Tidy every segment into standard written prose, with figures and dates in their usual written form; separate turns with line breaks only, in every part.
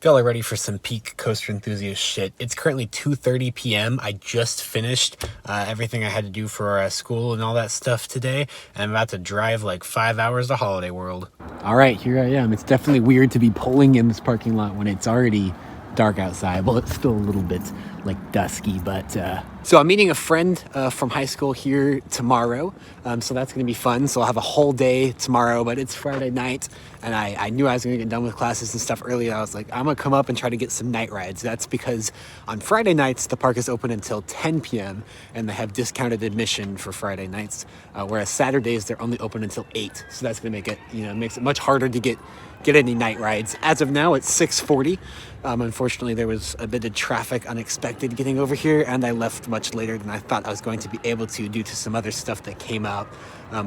Feel like ready for some peak coaster enthusiast shit. It's currently 2:30 p.m. I just finished everything I had to do for school and all that stuff today. And I'm about to drive like 5 hours to Holiday World. All right, here I am. It's definitely weird to be pulling in this parking lot when it's already dark outside. Well, it's still a little bit like dusky, but so I'm meeting a friend from high school here tomorrow, so that's gonna be fun. So I'll have a whole day tomorrow, but it's Friday night, and I knew I was gonna get done with classes and stuff early. I was like, I'm gonna come up and try to get some night rides. That's because on Friday nights the park is open until 10 p.m. and they have discounted admission for Friday nights, whereas Saturdays they're only open until 8. So that's gonna make it, makes it much harder to get any night rides. As of now, it's 6:40. Unfortunately, there was a bit of traffic unexpected getting over here, and I left much later than I thought I was going to be able to due to some other stuff that came out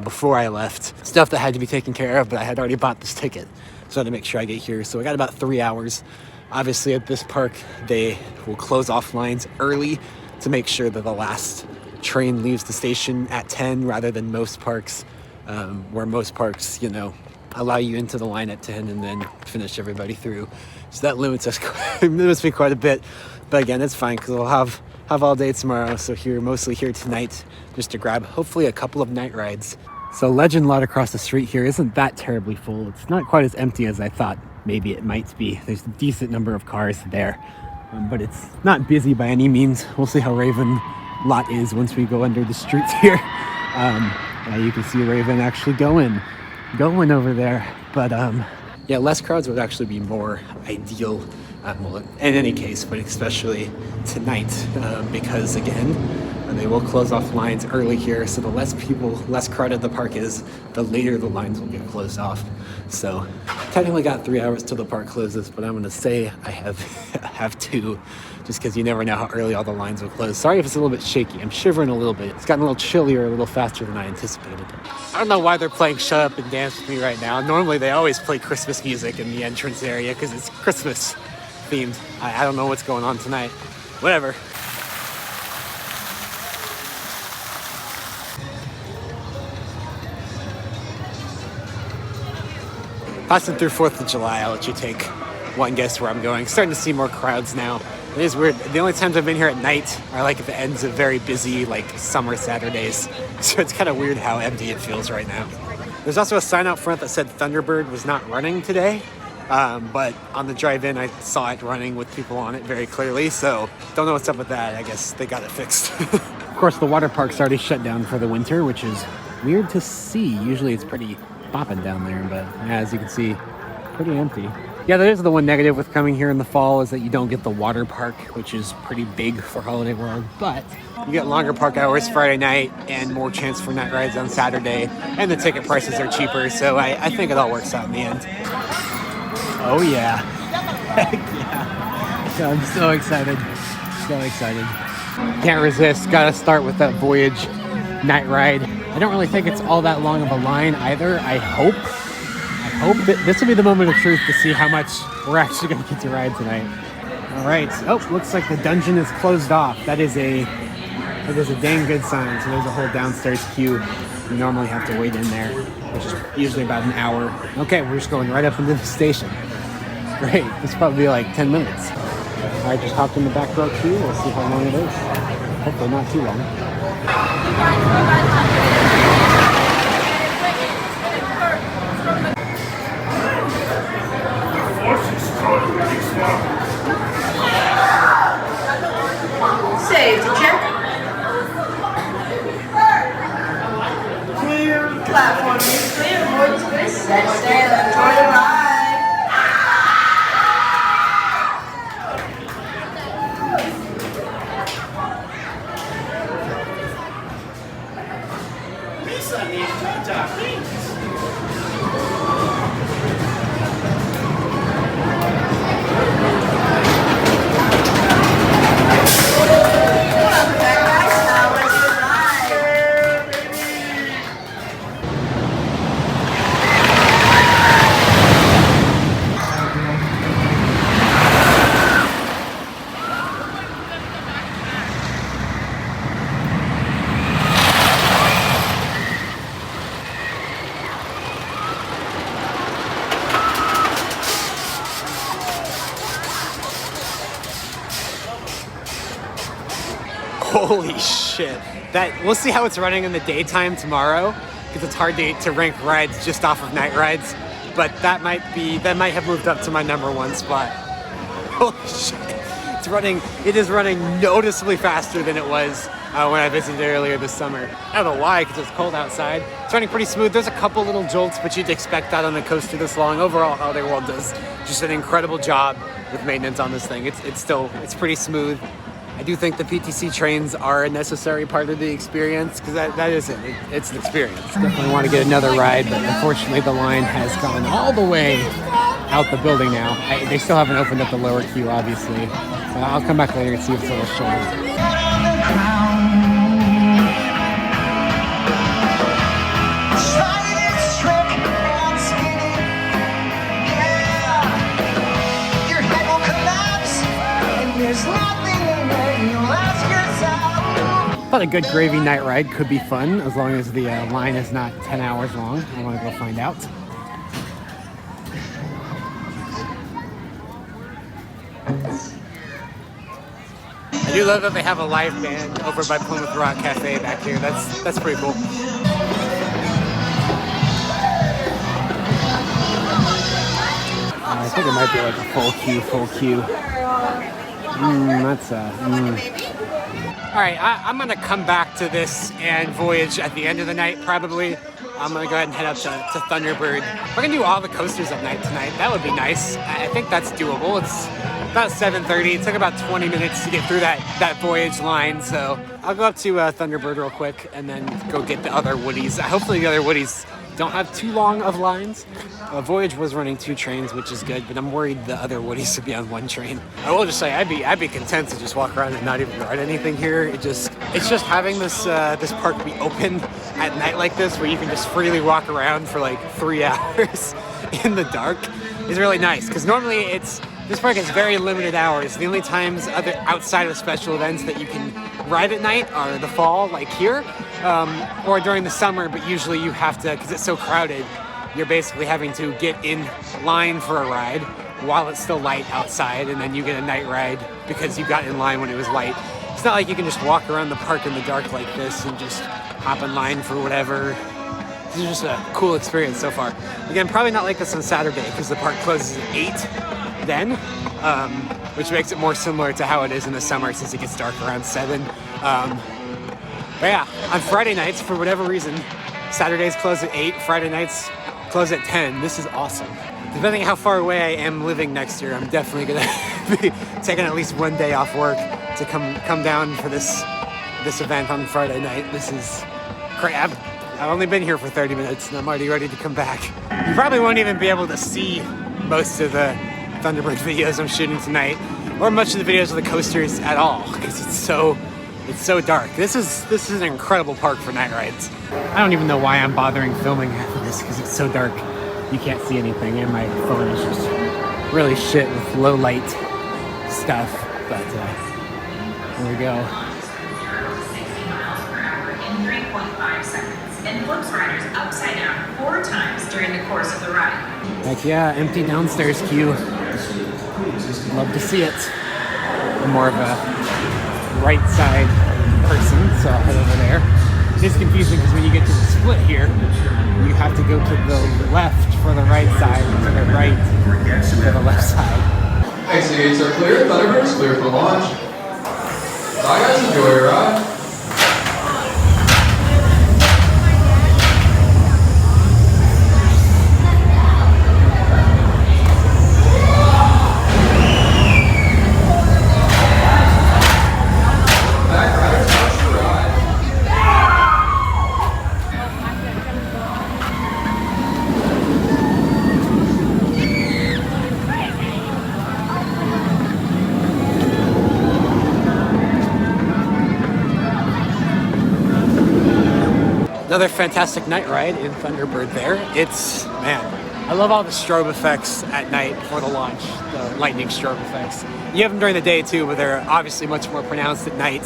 before I left. Stuff that had to be taken care of, but I had already bought this ticket, so I had to make sure I get here. So I got about 3 hours. Obviously, at this park, they will close off lines early to make sure that the last train leaves the station at 10 rather than most parks, where most parks, allow you into the line at 10 and then finish everybody through. So that limits us, limits me quite a bit. But again, it's fine because I'll have all day tomorrow. So mostly here tonight, just to grab hopefully a couple of night rides. So Legend Lot across the street here isn't that terribly full. It's not quite as empty as I thought maybe it might be. There's a decent number of cars there, but it's not busy by any means. We'll see how Raven Lot is once we go under the streets here. You can see Raven actually going over there, but yeah, less crowds would actually be more ideal, well, in any case, but especially tonight, because again, they will close off lines early here, so the less crowded the park is, the later the lines will get closed off. So technically got 3 hours till the park closes, but I'm gonna say I have 2, just because you never know how early all the lines will close. Sorry if it's a little bit shaky. I'm shivering a little bit. It's gotten a little chillier a little faster than I anticipated. I don't know why they're playing Shut Up and Dance With Me right now. Normally they always play Christmas music in the entrance area because it's Christmas themed. I don't know what's going on tonight. Whatever. Passing through 4th of July, I'll let you take one guess where I'm going. Starting to see more crowds now. It is weird. The only times I've been here at night are like at the ends of very busy like summer Saturdays. So it's kind of weird how empty it feels right now. There's also a sign out front that said Thunderbird was not running today. But on the drive-in, I saw it running with people on it very clearly. So don't know what's up with that. I guess they got it fixed. Of course, the water park's already shut down for the winter, which is weird to see. Usually it's pretty popping down there, but as you can see, pretty empty. Yeah, that is the one negative with coming here in the fall, is that you don't get the water park, which is pretty big for Holiday World, but you get longer park hours Friday night and more chance for night rides on Saturday, and the ticket prices are cheaper, so I think it all works out in the end. Oh yeah. Heck yeah. I'm so excited. So excited. Can't resist. Gotta start with that Voyage night ride. I don't really think it's all that long of a line either. I hope that this will be the moment of truth to see how much we're actually going to get to ride tonight. All right. Oh, looks like the dungeon is closed off. That is a dang good sign. So there's a whole downstairs queue. You normally have to wait in there, which is usually about an hour. Okay, we're just going right up into the station. Great. This will probably be like 10 minutes. All right, just hopped in the back row queue. We'll see how long it is. Hopefully not too long.
Safety check. Clear platform is clear. Avoid twist. Set stand. Enjoy the ride. Lisa needs to talk, please.
Holy shit. We'll see how it's running in the daytime tomorrow, because it's hard to rank rides just off of night rides. But that might have moved up to my #1 spot. Holy shit. It is running noticeably faster than it was when I visited earlier this summer. I don't know why, because it's cold outside. It's running pretty smooth. There's a couple little jolts, but you'd expect that on a coaster this long. Overall, Holiday World does just an incredible job with maintenance on this thing. It's pretty smooth. I do think the PTC trains are a necessary part of the experience, because that is it. It's an experience. Definitely want to get another ride, but unfortunately the line has gone all the way out the building now. They still haven't opened up the lower queue, obviously. I'll come back later and see if it's a little shorter. I thought a good gravy night ride could be fun, as long as the line is not 10 hours long. I want to go find out. I do love that they have a live band over by Plymouth Rock Cafe back here. That's pretty cool. I think it might be like a full queue. All right, I'm gonna come back to this and Voyage at the end of the night, probably. I'm gonna go ahead and head up to Thunderbird. We're gonna do all the coasters at night tonight. That would be nice. I think that's doable. It's about 7:30. It took about 20 minutes to get through that Voyage line, so I'll go up to Thunderbird real quick and then go get the other Woodies. Hopefully the other Woodies don't have too long of lines. Voyage was running 2 trains, which is good, but I'm worried the other Woodies would be on 1 train. I will just say I'd be content to just walk around and not even ride anything here. It's just having this park be open at night like this, where you can just freely walk around for like 3 hours in the dark, is really nice. Because normally this park has very limited hours. The only times outside of special events that you can ride at night are the fall, like here, or during the summer, but usually you have to, because it's so crowded, you're basically having to get in line for a ride while it's still light outside, and then you get a night ride because you got in line when it was light. It's not like you can just walk around the park in the dark like this and just hop in line for whatever. This is just a cool experience so far. Again, probably not like this on Saturday, because the park closes at 8 then, which makes it more similar to how it is in the summer, since it gets dark around 7. But yeah, on Friday nights, for whatever reason, Saturdays close at 8, Friday nights close at 10. This is awesome. Depending on how far away I am living next year, I'm definitely gonna be taking at least 1 day off work to come down for this event on Friday night. This is great. I've only been here for 30 minutes and I'm already ready to come back. You probably won't even be able to see most of the Thunderbird videos I'm shooting tonight, or much of the videos of the coasters at all, because it's so dark. This is an incredible park for night rides. I don't even know why I'm bothering filming half of this, because it's so dark. You can't see anything, and my phone is just really shit with low light stuff. But here we go.
In 3.5 seconds, and flips riders upside down 4 times during the course of the ride.
Like, yeah, empty downstairs queue. Love to see it. I'm more of a right side person, so I'll head over there. It's confusing because when you get to the split here, you have to go to the left for the right side, and to the right for the left side.
Exit gates are clear, Thunderbird's clear for launch. Bye guys, enjoy your ride.
Another fantastic night ride in Thunderbird there. Man, I love all the strobe effects at night before the launch, the lightning strobe effects. You have them during the day too, but they're obviously much more pronounced at night.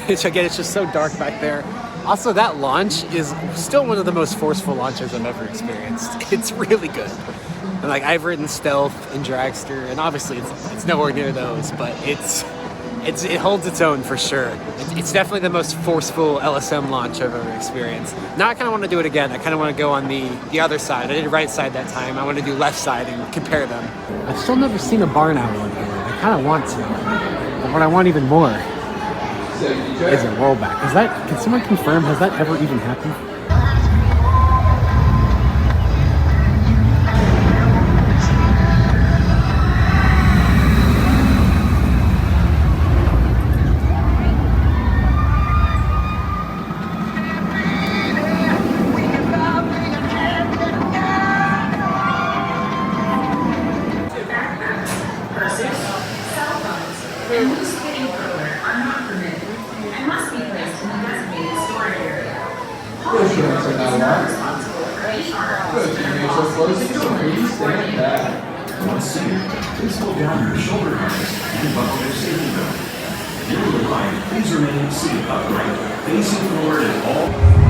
Which again, it's just so dark back there. Also, that launch is still one of the most forceful launches I've ever experienced. It's really good. And like, I've ridden Stealth and Dragster, and obviously it's nowhere near those, but it's it holds its own for sure. It's definitely the most forceful LSM launch I've ever experienced. Now I kind of want to do it again. I kind of want to go on the other side. I did right side that time. I want to do left side and compare them. I've still never seen a barn owl in here. I kind of want to. But what I want even more is a rollback. Can someone confirm, has that ever even happened?
And loose fitting footwear are not permitted and must be placed in the designated storage area.
Those shorts are not allowed.
Responsible for any articles
Good, teammates are closing, so please stand back.
Once seated, please hold down your shoulder harness and buckle your safety belt. If you're in line, please remain seated upright, facing forward at all.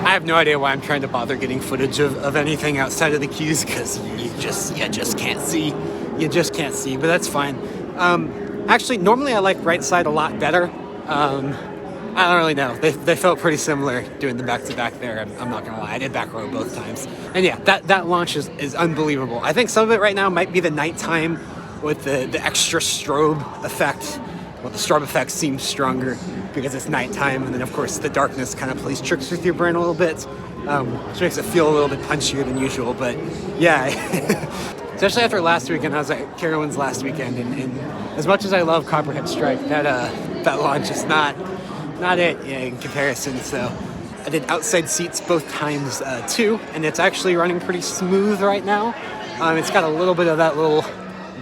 I have no idea why I'm trying to bother getting footage of anything outside of the queues, because you just can't see. You just can't see, but that's fine. Actually, normally I like right side a lot better. I don't really know. They felt pretty similar doing the back-to-back there. I'm not gonna lie, I did back row both times. And yeah, that launch is unbelievable. I think some of it right now might be the nighttime with the extra strobe effect. Well, the strobe effect seems stronger because it's nighttime, and then of course the darkness kind of plays tricks with your brain a little bit, which makes it feel a little bit punchier than usual. But yeah, especially after last weekend, I was at Carowinds last weekend, and as much as I love Copperhead Strike, that launch is not it in comparison. So I did outside seats both times too, and it's actually running pretty smooth right now. It's got a little bit of that little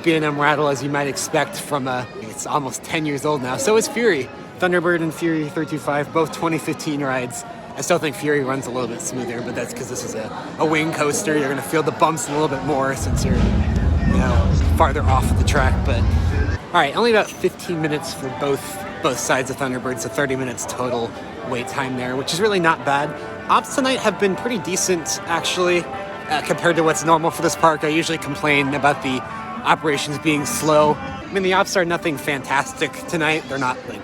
B&M rattle, as you might expect from it's almost 10 years old now. So is Fury. Thunderbird and Fury 325, both 2015 rides. I still think Fury runs a little bit smoother, but that's because this is a wing coaster. You're going to feel the bumps a little bit more since you're, farther off of the track. But all right, only about 15 minutes for both sides of Thunderbird, so 30 minutes total wait time there, which is really not bad. Ops tonight have been pretty decent, actually, compared to what's normal for this park. I usually complain about the operations being slow. I mean, the ops are nothing fantastic tonight. They're not like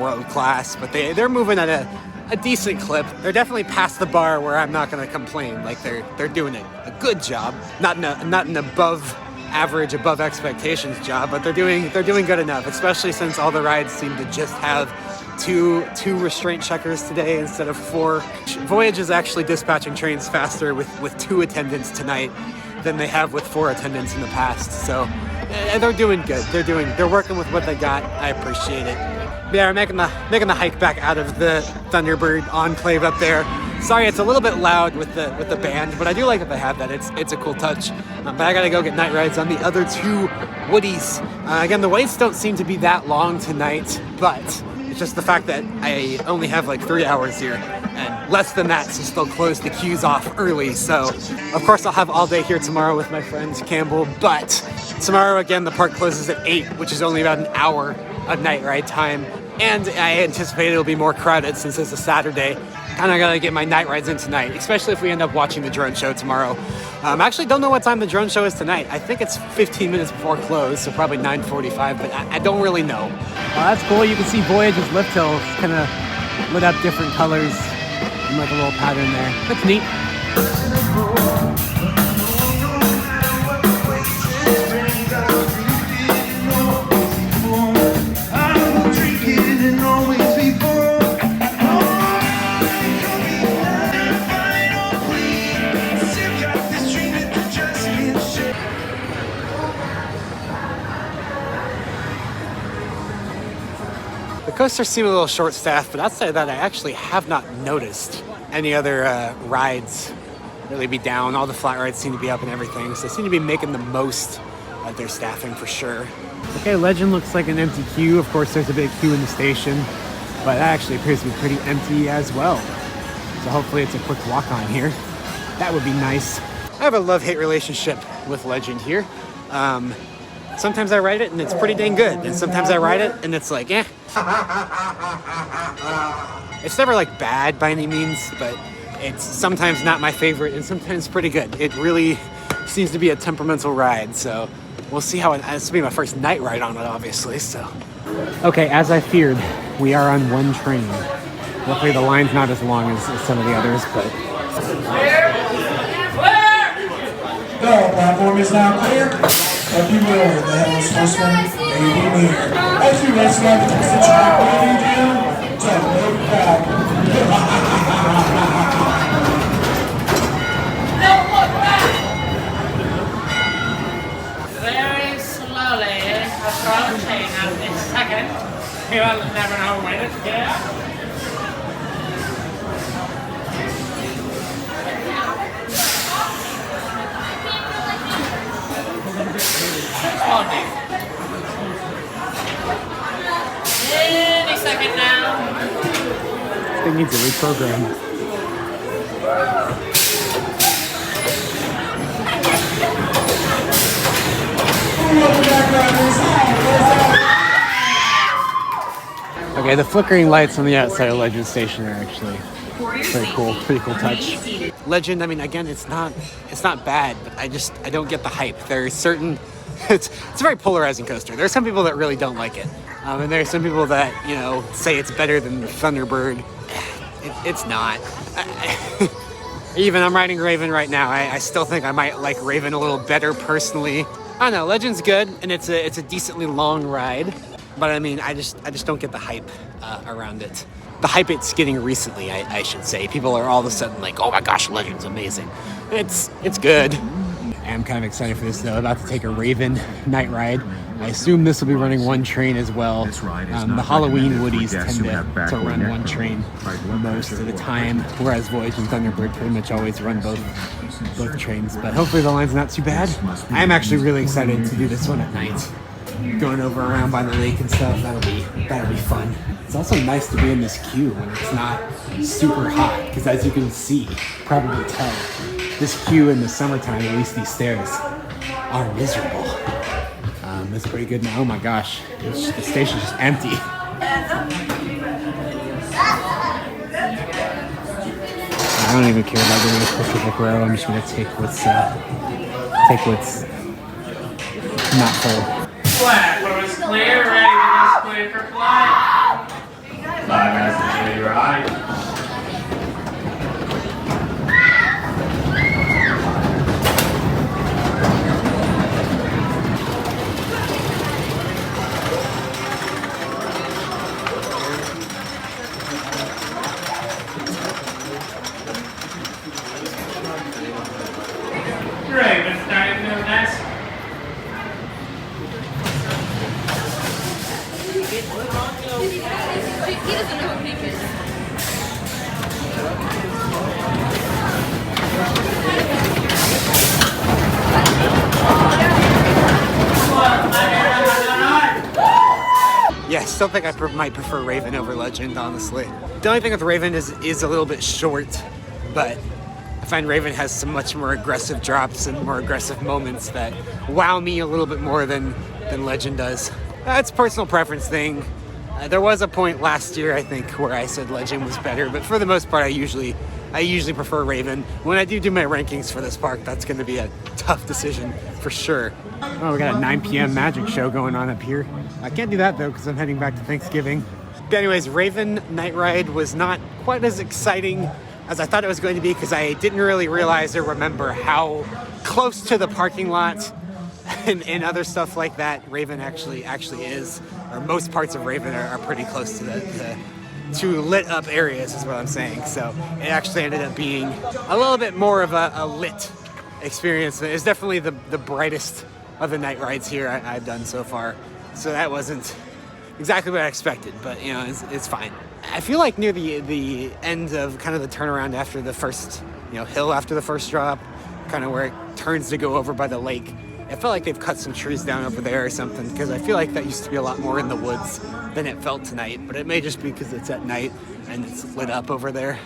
world class, but they're moving at a decent clip. They're definitely past the bar where I'm not going to complain. Like they're doing a good job, not an above average, above expectations job, but they're doing good enough. Especially since all the rides seem to just have two restraint checkers today instead of 4. Voyage is actually dispatching trains faster with 2 attendants tonight than they have with 4 attendants in the past. So they're doing good. They're working with what they got. I appreciate it. Yeah, we're making the hike back out of the Thunderbird enclave up there. Sorry, it's a little bit loud with the band, but I do like that they have that. It's a cool touch. But I gotta go get night rides on the other 2 Woodies. Again, the waits don't seem to be that long tonight, but it's just the fact that I only have like 3 hours here, and less than that, so still close the queues off early. So, of course, I'll have all day here tomorrow with my friend Campbell, but tomorrow, again, the park closes at 8, which is only about an hour of night ride time, and I anticipate it'll be more crowded since it's a Saturday. Kind of gotta get my night rides in tonight, especially if we end up watching the drone show tomorrow. I actually don't know what time the drone show is tonight. I think it's 15 minutes before close, so probably 9:45, but I don't really know. That's cool. You can see Voyage's lift hill kind of lit up different colors and like a little pattern there. That's neat. The coasters seem a little short-staffed, but outside of that, I actually have not noticed any other rides really be down. All the flat rides seem to be up and everything, so they seem to be making the most of their staffing for sure. Okay, Legend looks like an empty queue. Of course, there's a big queue in the station, but that actually appears to be pretty empty as well. So hopefully it's a quick walk-on here. That would be nice. I have a love-hate relationship with Legend here. Sometimes I ride it and it's pretty dang good, and sometimes I ride it and it's like, eh. It's never like bad by any means, but it's sometimes not my favorite and sometimes pretty good. It really seems to be a temperamental ride, so we'll see how this will be my first night ride on it, obviously, so. Okay, as I feared, we are on one train. Luckily the line's not as long as some of the others, but.
The platform is now clear. If you will, the headless horseman may be near. As you race up to the track, leading you to no crowd.
Very slowly approaching at this second. You will never know when it's here. Any second now.
This thing needs a reprogram. Okay, the flickering lights on the outside of Legend Station are actually pretty cool touch. Legend, I mean, again, it's not bad, but I don't get the hype. There's certain, it's a very polarizing coaster. There are some people that really don't like it, and there are some people that, you know, say it's better than Thunderbird. It's not. Even I'm riding Raven right now. I still think I might like Raven a little better personally. I don't know, Legend's good, and it's a decently long ride, but I mean, I just don't get the hype around it. The hype it's getting recently, I should say. People are all of a sudden like, oh my gosh, Legend's amazing. It's good. I am kind of excited for this though. About to take a Raven night ride. I assume this will be running one train as well. The Halloween Woodies tend to run one train most of the time, whereas Voyage and Thunderbird pretty much always run both trains. But hopefully the line's not too bad. I am actually really excited to do this one at night. Going over around by the lake and stuff, that'll be fun. It's also nice to be in this queue when it's not super hot, because as you can see, probably tell, this queue in the summertime, at least these stairs, are miserable. It's pretty good now. Oh my gosh, the station's just empty. I don't even care about going to a specific row. I'm just gonna take what's not full.
Platform is clear, ready to display for flight. 5 minutes to your ride. Great, let's start doing next.
He doesn't know what pink is.
Yeah, I still think I might prefer Raven over Legend, honestly. The only thing with Raven is a little bit short, but I find Raven has some much more aggressive drops and more aggressive moments that wow me a little bit more than Legend does. That's a personal preference thing. There was a point last year, I think, where I said Legend was better, but for the most part, I usually prefer Raven. When I do my rankings for this park, that's going to be a tough decision for sure. Oh, we got a 9 p.m. magic show going on up here. I can't do that though because I'm heading back to Thanksgiving. But anyways, Raven Night Ride was not quite as exciting as I thought it was going to be because I didn't really realize or remember how close to the parking lot and other stuff like that Raven actually is, or most parts of Raven are pretty close to the lit up areas is what I'm saying. So it actually ended up being a little bit more of a lit experience. It's definitely the brightest of the night rides here I've done so far. So that wasn't exactly what I expected, but you know, it's fine. I feel like near the end of kind of the turnaround after the first, you know, hill after the first drop, kind of where it turns to go over by the lake, I felt like they've cut some trees down over there or something, because I feel like that used to be a lot more in the woods than it felt tonight, but it may just be because it's at night and it's lit up over there.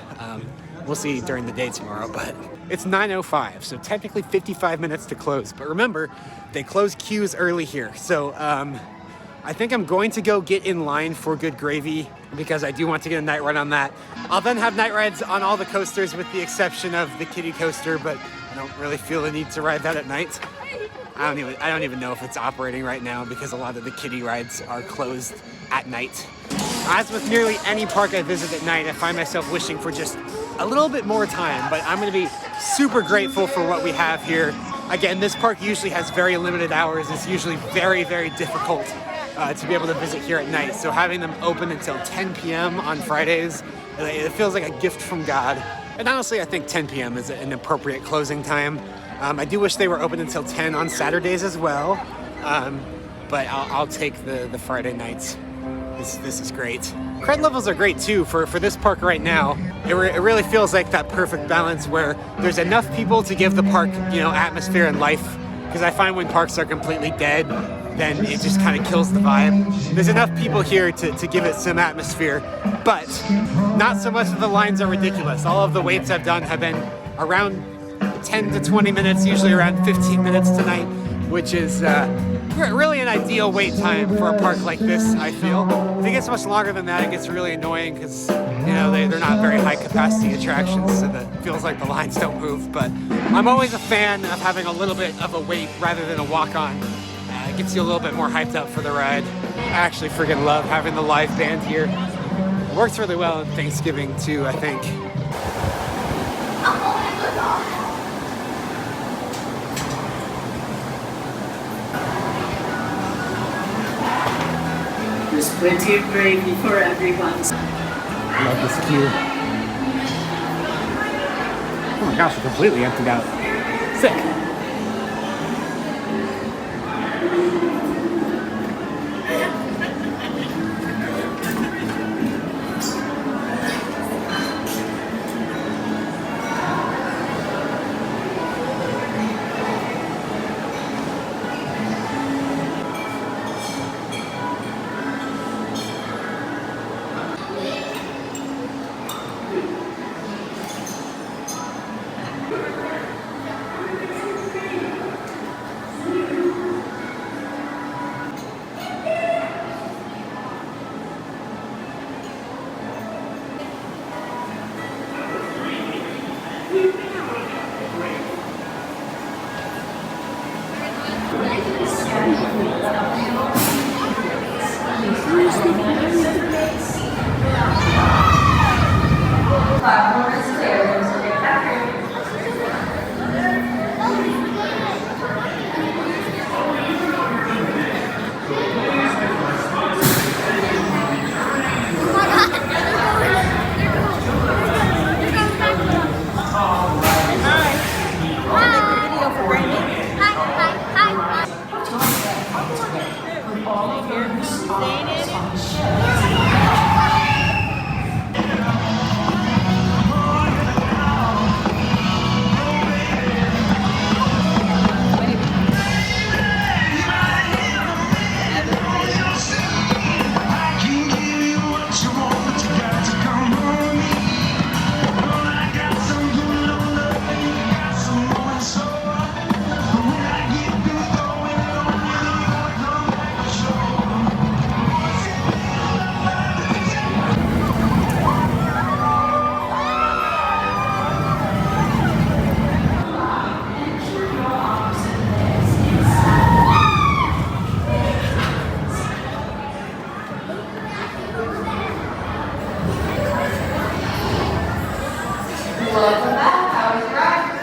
We'll see during the day tomorrow, but It's 9:05, so technically 55 minutes to close. But remember, they close queues early here. So I think I'm going to go get in line for Good Gravy because I do want to get a night ride on that. I'll then have night rides on all the coasters with the exception of the kiddie coaster, but I don't really feel the need to ride that at night. I don't even know if it's operating right now because a lot of the kiddie rides are closed at night. As with nearly any park I visit at night, I find myself wishing for just a little bit more time, but I'm gonna be super grateful for what we have here. Again, this park usually has very limited hours. It's usually very, very difficult to be able to visit here at night. So having them open until 10 p.m. on Fridays, it feels like a gift from God. And honestly, I think 10 p.m. is an appropriate closing time. I do wish they were open until 10 on Saturdays as well, but I'll take the Friday nights. This is great. Cred levels are great too for this park right now. It really feels like that perfect balance where there's enough people to give the park, atmosphere and life. Because I find when parks are completely dead, then it just kind of kills the vibe. There's enough people here to give it some atmosphere, but not so much that the lines are ridiculous. All of the waits I've done have been around 10 to 20 minutes, usually around 15 minutes tonight, which is really an ideal wait time for a park like this, I feel. If it gets much longer than that, it gets really annoying because, they're not very high capacity attractions, so that it feels like the lines don't move. But I'm always a fan of having a little bit of a wait rather than a walk-on. It gets you a little bit more hyped up for the ride. I actually freaking love having the live band here. It works really well on Thanksgiving too, I think.
There's plenty of gravy for everyone.
I love this queue. Oh my gosh, we're completely emptied out. Sick.
Platform is clear. So get back here.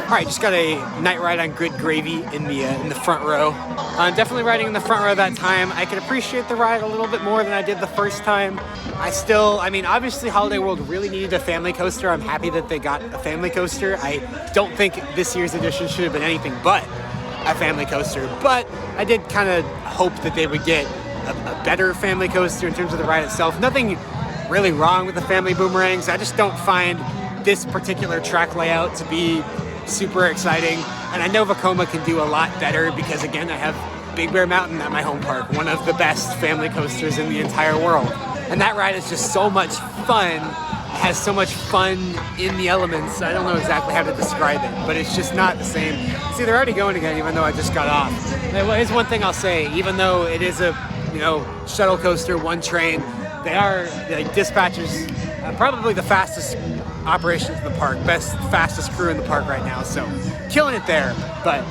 All right, just got a night ride on Good Gravy in the front row. I'm definitely riding in the front row that time. I could appreciate the ride a little bit more than I did the first time. Obviously Holiday World really needed a family coaster. I'm happy that they got a family coaster. I don't think this year's edition should have been anything but a family coaster, but I did kind of hope that they would get a better family coaster in terms of the ride itself. Nothing really wrong with the family boomerangs. I just don't find this particular track layout to be super exciting, and I know Vekoma can do a lot better because, again, I have Big Bear Mountain at my home park, one of the best family coasters in the entire world. And that ride is just so much fun has so much fun in the elements. I don't know exactly how to describe it, but it's just not the same. See, they're already going again, even though I just got off. Here's one thing I'll say, even though it is a, shuttle coaster, one train, they are, the dispatchers, probably the fastest operations in the park, fastest crew in the park right now, so killing it there. But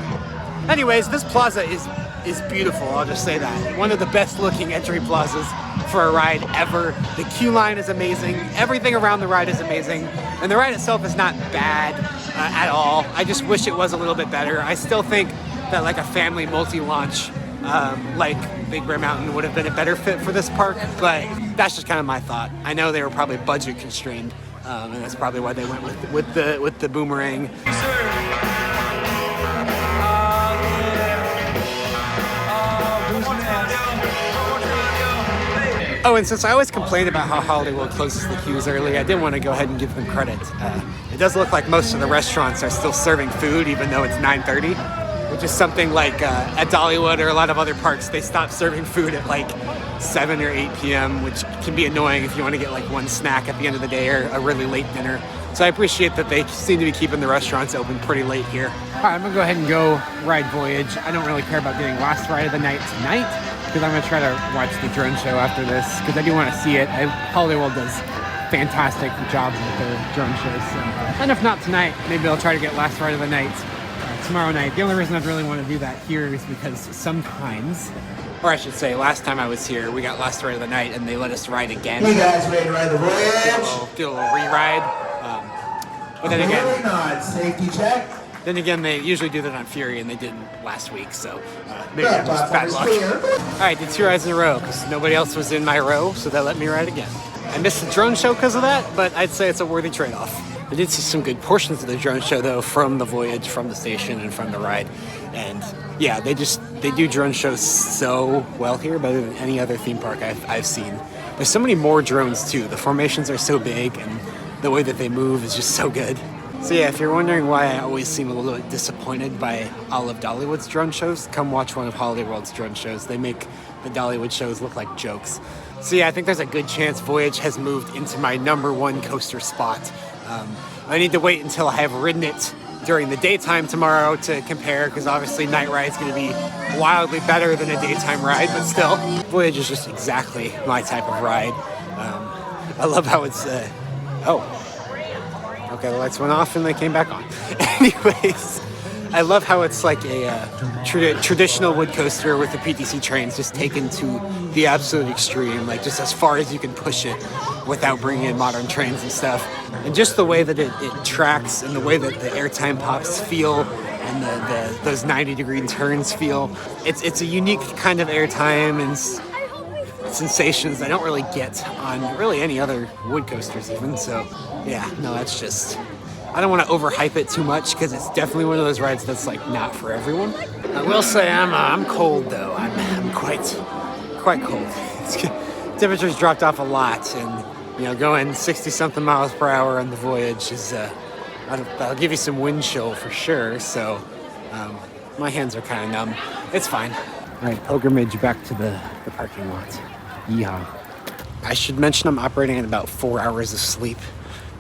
anyways, this plaza is beautiful, I'll just say that. One of the best looking entry plazas for a ride ever. The queue line is amazing, everything around the ride is amazing, and the ride itself is not bad at all. I just wish it was a little bit better. I still think that like a family multi-launch like Big Bear Mountain would have been a better fit for this park, but that's just kind of my thought. I know they were probably budget constrained, and that's probably why they went with the boomerang. Oh, and since I always complain about how Holiday World closes the queues early, I did want to go ahead and give them credit. It does look like most of the restaurants are still serving food, even though it's 9:30, which is something like at Dollywood or a lot of other parks, they stop serving food at like 7 or 8 p.m., which can be annoying if you want to get like one snack at the end of the day or a really late dinner. So I appreciate that they seem to be keeping the restaurants open pretty late here. All right, I'm gonna go ahead and go ride Voyage. I don't really care about getting last ride of the night tonight, because I'm gonna try to watch the drone show after this, because I do want to see it. Holiday World does fantastic jobs with their drone shows. So. And if not tonight, maybe I'll try to get last ride of the night tomorrow night. The only reason I'd really want to do that here is because sometimes, or I should say last time I was here, we got last ride of the night and they let us ride again.
Hey guys, ready to ride the Voyage?
Do a little re-ride. But then again,
Really not. Safety check.
then again, they usually do that on Fury, and they didn't last week, so maybe I'm just bad luck. All right, did 2 rides in a row, because nobody else was in my row, so they let me ride again. I missed the drone show because of that, but I'd say it's a worthy trade-off. I did see some good portions of the drone show, though, from the Voyage, from the station, and from the ride. And yeah, they do drone shows so well here, better than any other theme park I've seen. There's so many more drones, too. The formations are so big, and the way that they move is just so good. So yeah, if you're wondering why I always seem a little bit disappointed by all of Dollywood's drone shows, come watch one of Holiday World's drone shows. They make the Dollywood shows look like jokes. So yeah, I think there's a good chance Voyage has moved into my #1 coaster spot. I need to wait until I have ridden it during the daytime tomorrow to compare, because obviously night ride's going to be wildly better than a daytime ride, but still, Voyage is just exactly my type of ride. I love how it's, okay, the lights went off and they came back on. Anyways, I love how it's like a traditional wood coaster with the PTC trains just taken to the absolute extreme, like just as far as you can push it without bringing in modern trains and stuff. And just the way that it tracks and the way that the airtime pops feel and those 90-degree turns feel. It's a unique kind of airtime and sensations I don't really get on really any other wood coasters even. So yeah, no, that's just, I don't want to overhype it too much, because it's definitely one of those rides that's like not for everyone. I will say I'm cold though. I'm quite cold. Temperatures dropped off a lot, and going 60-something miles per hour on the Voyage is that'll give you some wind chill for sure. So my hands are kind of numb. It's fine. All right, pilgrimage back to the parking lot. Yeehaw. I should mention I'm operating at about 4 hours of sleep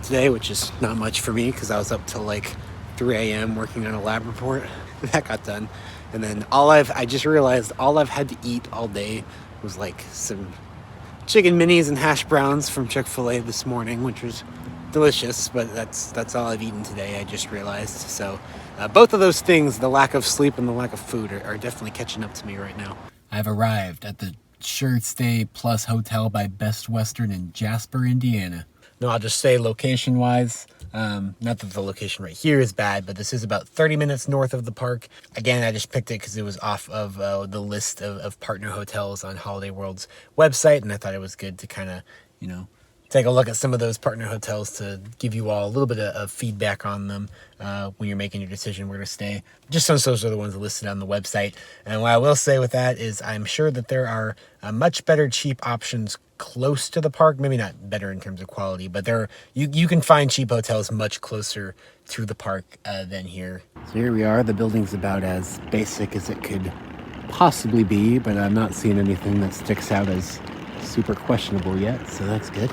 today, which is not much for me because I was up till like 3 a.m. working on a lab report. That got done. And then I just realized all I've had to eat all day was like some chicken minis and hash browns from Chick-fil-A this morning, which was delicious, but that's all I've eaten today, I just realized. So both of those things, the lack of sleep and the lack of food, are definitely catching up to me right now. I've arrived at the Sure Stay Plus Hotel by Best Western in Jasper, Indiana. No, I'll just say location-wise, not that the location right here is bad, but this is about 30 minutes north of the park. Again, I just picked it because it was off of the list of partner hotels on Holiday World's website, and I thought it was good to kind of, take a look at some of those partner hotels to give you all a little bit of feedback on them when you're making your decision where to stay. Just since those are the ones listed on the website. And what I will say with that is I'm sure that there are much better cheap options close to the park. Maybe not better in terms of quality, but you can find cheap hotels much closer to the park than here. So here we are. The building's about as basic as it could possibly be, but I'm not seeing anything that sticks out as super questionable yet, so that's good.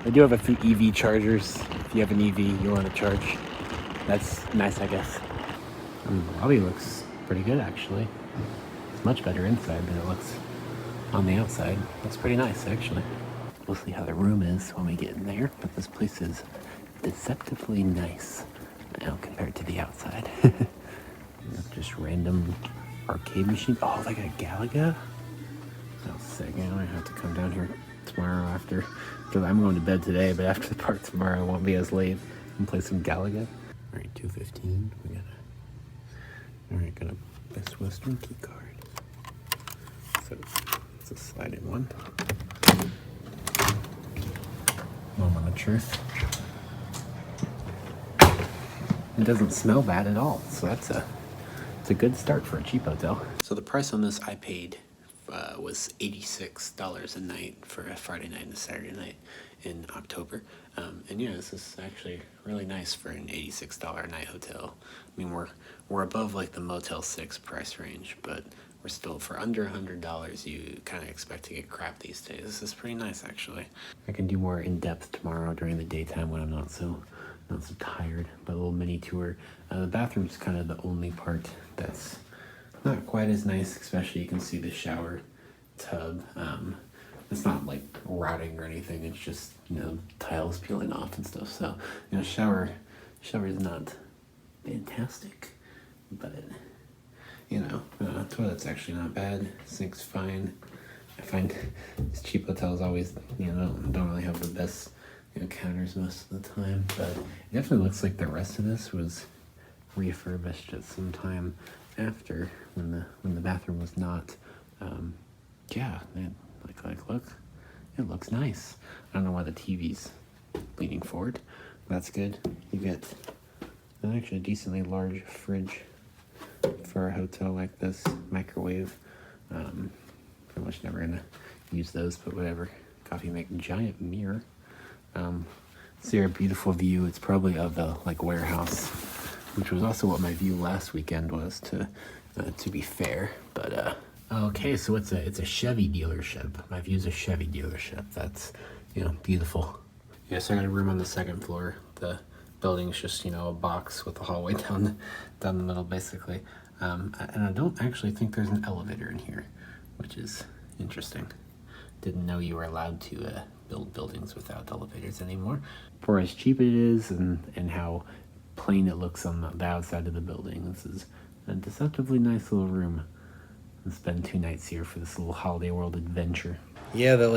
They do have a few EV chargers. If you have an EV you want to charge, that's nice, I guess. The lobby looks pretty good, actually. It's much better inside than it looks on the outside. Looks pretty nice, actually. We'll see how the room is when we get in there, but this place is deceptively nice now compared to the outside. Just random arcade machine. Oh, they got Galaga? Oh, sick. I might have to come down here tomorrow after. I'm going to bed today, but after the park tomorrow, I won't be as late and play some Galaga. All right, 2:15. Got a Best Western key card. So it's a sliding one. Moment of truth. It doesn't smell bad at all, so it's a good start for a cheap hotel. So the price on this I paid was $86 a night for a Friday night and a Saturday night in October. And yeah, this is actually really nice for an $86 a night hotel. I mean, we're above like the Motel 6 price range, but we're still, for under $100, you kind of expect to get crap these days. This is pretty nice, actually. I can do more in-depth tomorrow during the daytime when I'm not so tired, but a little mini tour. The bathroom's kind of the only part that's not quite as nice, especially you can see the shower tub. It's not like rotting or anything, it's just, tiles peeling off and stuff. So, shower is not fantastic, but toilet's actually not bad. Sink's fine. I find these cheap hotels always, don't really have the best counters most of the time, but it definitely looks like the rest of this was refurbished at some time after when the bathroom was not. Look, it looks nice. I don't know why the TV's leaning forward. That's good. You get actually a decently large fridge for a hotel like this. Microwave. Pretty much never gonna use those, but whatever. Coffee maker. Giant mirror. See our beautiful view. It's probably of the warehouse, which was also what my view last weekend was, to be fair. But okay, so it's a Chevy dealership. My view's a Chevy dealership. That's beautiful. Yeah, so I got a room on the second floor. The building's just a box with a hallway down the middle, basically. And I don't actually think there's an elevator in here, which is interesting. Didn't know you were allowed to build buildings without elevators anymore. For as cheap it is and how plain it looks on the outside of the building, this is a deceptively nice little room. I'll spend 2 nights here for this little Holiday World adventure. Yeah, the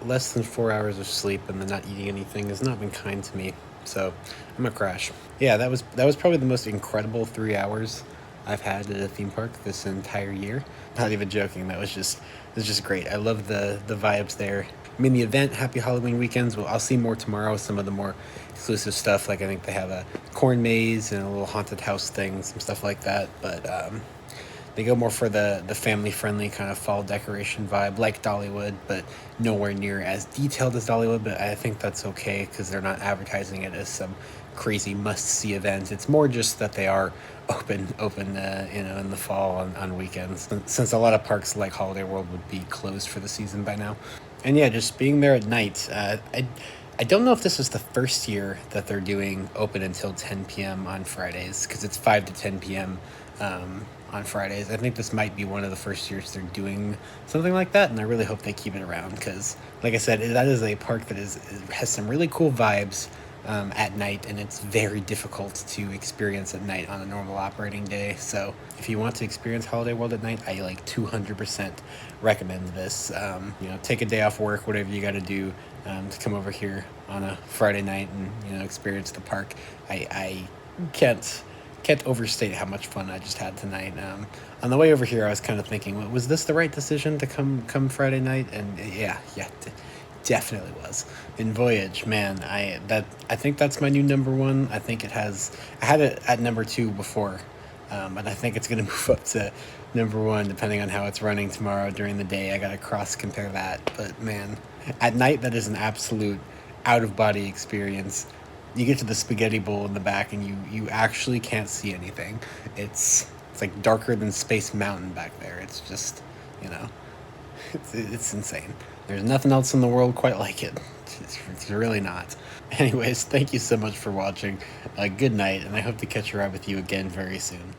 less than 4 hours of sleep and the not eating anything has not been kind to me, so I'm gonna crash. Yeah, that was probably the most incredible 3 hours I've had at a theme park this entire year. Not even joking. It was just great. I love the vibes there. I mean, the event, Happy Halloween Weekends, well, I'll see more tomorrow, some of the more exclusive stuff. I think they have a corn maze and a little haunted house thing, some stuff like that. But they go more for the family-friendly kind of fall decoration vibe, like Dollywood, but nowhere near as detailed as Dollywood. But I think that's okay because they're not advertising it as some crazy must-see event. It's more just that they are open in the fall on weekends, since a lot of parks like Holiday World would be closed for the season by now. And yeah, just being there at night, I don't know if this is the first year that they're doing open until 10 p.m. on Fridays, because it's 5 to 10 p.m. On Fridays. I think this might be one of the first years they're doing something like that, and I really hope they keep it around, because like I said, that is a park that has some really cool vibes at night, and it's very difficult to experience at night on a normal operating day. So if you want to experience Holiday World at night, I 200% recommend this. Take a day off work, whatever you got to do, to come over here on a Friday night and experience the park. I can't overstate how much fun I just had tonight. On the way over here, I was kind of thinking, was this the right decision to come Friday night? And yeah, definitely was. In Voyage, man, I think that's my new number one. I think I had it at number 2 before, and I think it's gonna move up to number 1 depending on how it's running tomorrow during the day. I gotta cross compare that, but man, at night that is an absolute out of body experience. You get to the spaghetti bowl in the back and you actually can't see anything. It's like darker than Space Mountain back there. It's just, it's insane. There's nothing else in the world quite like it. It's really not. Anyways, thank you so much for watching. Good night, and I hope to catch a ride with you again very soon.